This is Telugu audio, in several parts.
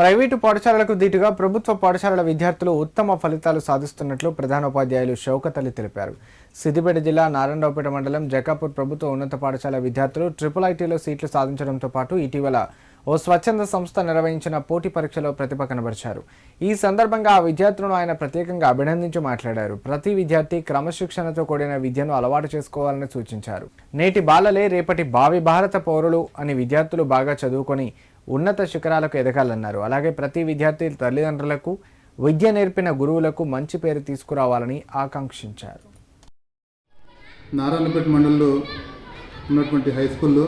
ప్రైవేటు పాఠశాలలకు దీటుగా ప్రభుత్వ పాఠశాలల విద్యార్థులు ఉత్తమ ఫలితాలు సాధిస్తున్నట్లు ప్రధానోపాధ్యాయులు షౌకత్ అలీ తెలిపారు. సిద్దిపేట జిల్లా నారాయణరావుపేట మండలం జకాపూర్ ప్రభుత్వ ఉన్నత పాఠశాల విద్యార్థులు IIITలో సీట్లు సాధించడంతో పాటు ఇటీవల ఓ స్వచ్ఛంద సంస్థ నిర్వహించిన పోటీ పరీక్షలో ప్రతిభ కనబరిచారు. ఈ సందర్భంగా ఆ విద్యార్థులను ఆయన ప్రత్యేకంగా అభినందించి మాట్లాడారు. ప్రతి విద్యార్థి క్రమశిక్షణతో కూడిన విద్యను అలవాటు చేసుకోవాలని సూచించారు. నేటి బాలలే రేపటి భావి భారత పౌరులు అని విద్యార్థులు బాగా చదువుకొని ఉన్నత శిఖరాలకు ఎదగాలన్నారు. అలాగే ప్రతి విద్యార్థి తల్లిదండ్రులకు విద్య నేర్పిన గురువులకు మంచి పేరు తీసుకురావాలని ఆకాంక్షించారు. నారాయణపేట మండలంలో ఉన్నటువంటి హై స్కూల్లో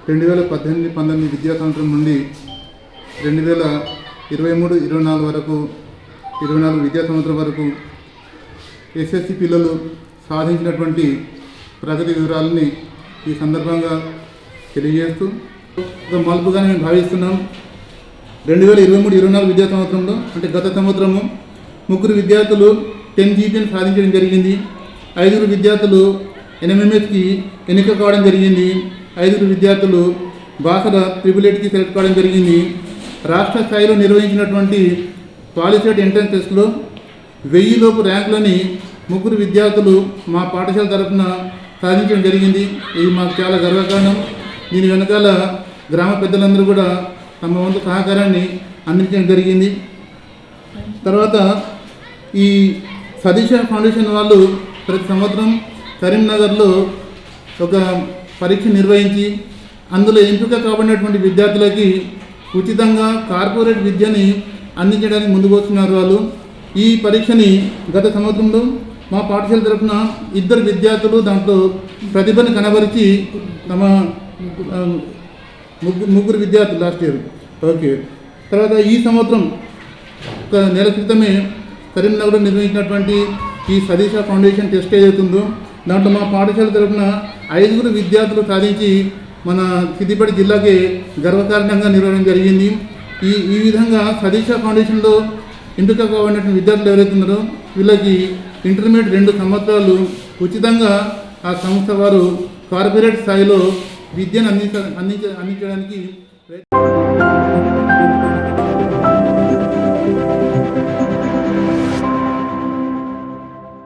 2018-19 విద్యా సంవత్సరం నుండి 2023-24 వరకు 24 విద్యా సంవత్సరం వరకు SSC పిల్లలు సాధించినటువంటి ప్రగతి వివరాలని ఈ సందర్భంగా తెలియజేస్తూ ఒక మలుపుగా మేము భావిస్తున్నాం. 2023-24 విద్యా సంవత్సరంలో అంటే గత సంవత్సరము 3 విద్యార్థులు 10 GPA సాధించడం జరిగింది. 5 విద్యార్థులు NMMSకి ఎన్నిక కావడం జరిగింది. 5 విద్యార్థులు బాసర IIITకి సెలెక్ట్ కావడం జరిగింది. రాష్ట్ర స్థాయిలో నిర్వహించినటువంటి పాలిసెట్ ఎంట్రన్స్ టెస్ట్లో 1000 లోపు ర్యాంకులని 3 విద్యార్థులు మా పాఠశాల తరఫున సాధించడం జరిగింది. ఇది మాకు చాలా గర్వకారణం. దీని వెనకాల గ్రామ పెద్దలందరూ కూడా తమ వంతు సహకారాన్ని అందించడం జరిగింది. తర్వాత ఈ సతీష్ ఫౌండేషన్ వాళ్ళు ప్రతి సంవత్సరం కరీంనగర్లో ఒక పరీక్ష నిర్వహించి అందులో ఎంపిక కాబడినటువంటి విద్యార్థులకి ఉచితంగా కార్పొరేట్ విద్యని అందించడానికి ముందుకు వస్తున్నారు వాళ్ళు. ఈ పరీక్షని గత సంవత్సరంలో మా పాఠశాల తరఫున 2 విద్యార్థులు దాంట్లో ప్రతిభను కనబరిచి తమ 3 విద్యార్థులు లాస్ట్ ఇయర్ ఓకే. తర్వాత ఈ సంవత్సరం ఒక నెల క్రితమే కరీంనగర్లో నిర్వహించినటువంటి ఈ సతీష్ ఫౌండేషన్ టెస్ట్ ఏదవుతుందో దాంట్లో మా పాఠశాల తరఫున 5 విద్యార్థులు సాధించి మన సిద్దిపేట జిల్లాకి గర్వకారణంగా నిర్వహించడం జరిగింది. ఈ విధంగా సతీష్ ఫౌండేషన్లో ఎంపిక కావాలన్నటువంటి విద్యార్థులు ఎవరైతే ఉన్నారో వీళ్ళకి ఇంటర్మీడియట్ 2 సంవత్సరాలు ఉచితంగా ఆ సంస్థ వారు కార్పొరేట్ స్థాయిలో విద్యను అందించడానికి